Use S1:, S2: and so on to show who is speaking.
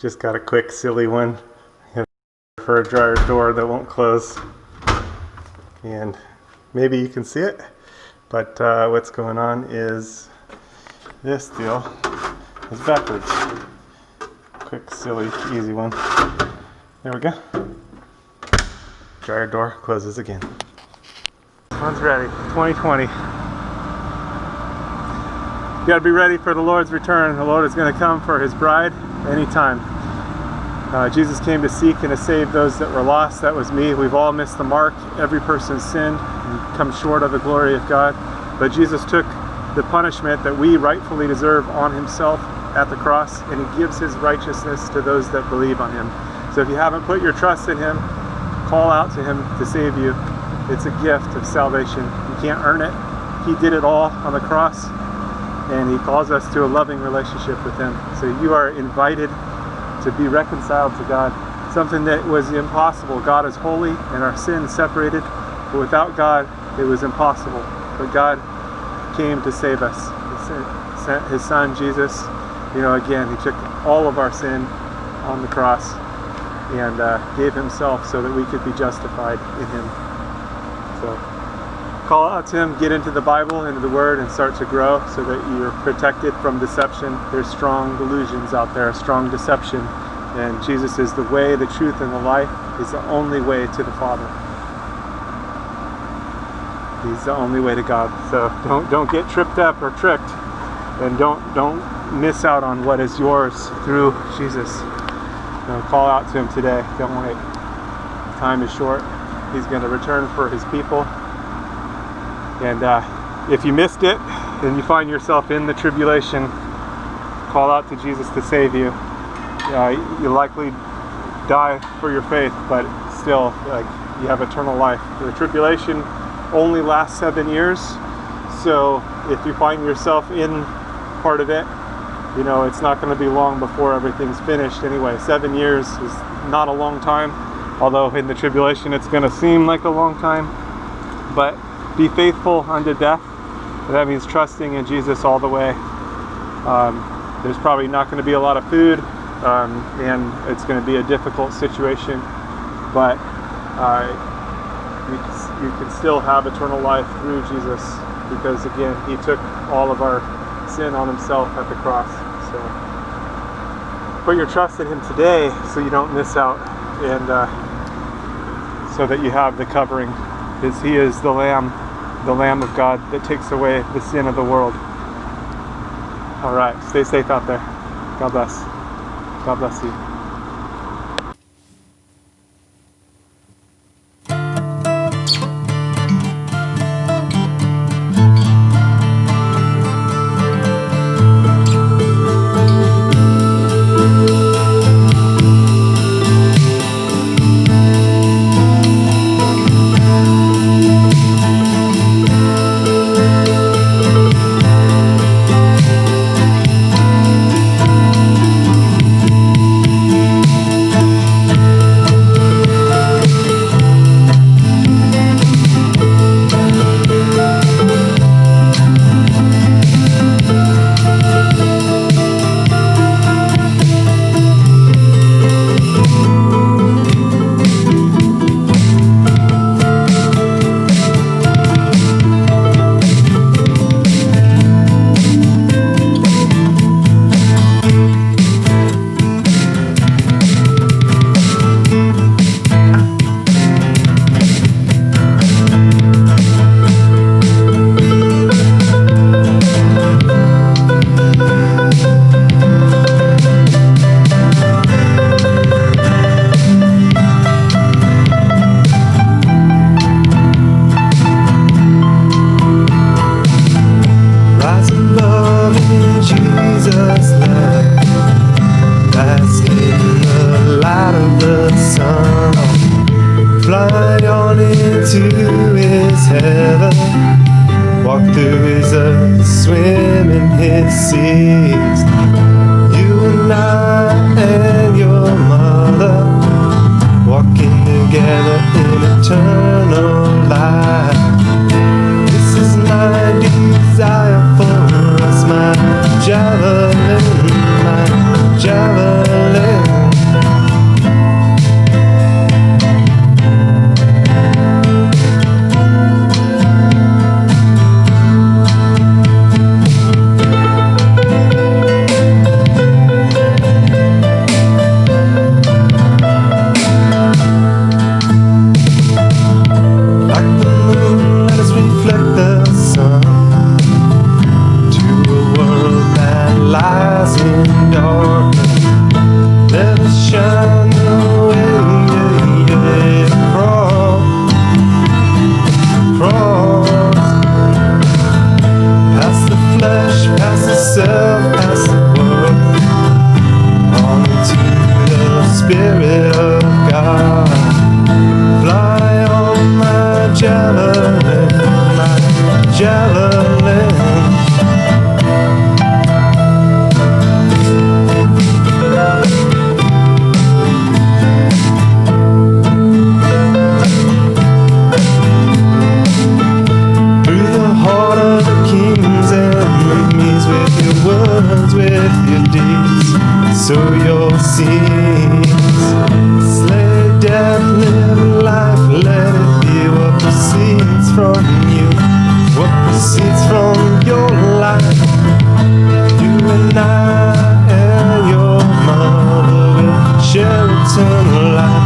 S1: Just got a quick silly one for a dryer door that won't close. And maybe you can see it, but what's going on is this deal is backwards. Quick, silly, easy one. There we go. Dryer door closes again. One's ready. 2020. You got to be ready for the Lord's return. The Lord is going to come for His bride anytime. Jesus came to seek and to save those that were lost. That was me. We've all missed the mark. Every person sinned and come short of the glory of God. But Jesus took the punishment that we rightfully deserve on Himself at the cross, and He gives His righteousness to those that believe on Him. So if you haven't put your trust in Him, call out to Him to save you. It's a gift of salvation. You can't earn it. He did it all on the cross, and He calls us to a loving relationship with Him. So you are invited to be reconciled to God, something that was impossible. God is holy and our sin separated, but without God it was impossible. But God came to save us. He sent His Son Jesus. Again, He took all of our sin on the cross and gave Himself so that we could be justified in Him. So call out to Him, get into the Bible, into the Word, and start to grow so that you're protected from deception. There's strong delusions out there, strong deception, and Jesus is the way, the truth, and the life. He's the only way to the Father. He's the only way to God. So don't get tripped up or tricked, and don't miss out on what is yours through Jesus. Call out to Him today. Don't wait. Time is short. He's going to return for His people. And if you missed it and you find yourself in the tribulation, call out to Jesus to save you. You likely die for your faith, but still, you have eternal life. The tribulation only lasts 7 years, so if you find yourself in part of it, it's not going to be long before everything's finished anyway. 7 years is not a long time, although in the tribulation it's going to seem like a long time. But be faithful unto death. That means trusting in Jesus all the way. There's probably not going to be a lot of food, and it's going to be a difficult situation, but you can still have eternal life through Jesus, because again, He took all of our sin on Himself at the cross. So put your trust in Him today so you don't miss out, and so that you have the covering, because He is the Lamb of God that takes away the sin of the world. All right, stay safe out there. God bless. God bless you. Walk through His earth, swim in His seas. You and I and your mother, walking together in eternal life. This is my desire for us, my javelin, my javelin.
S2: for your sins. Slay death, live life, let it be what proceeds from you, what proceeds from your life. You and I and your mother will share eternal life.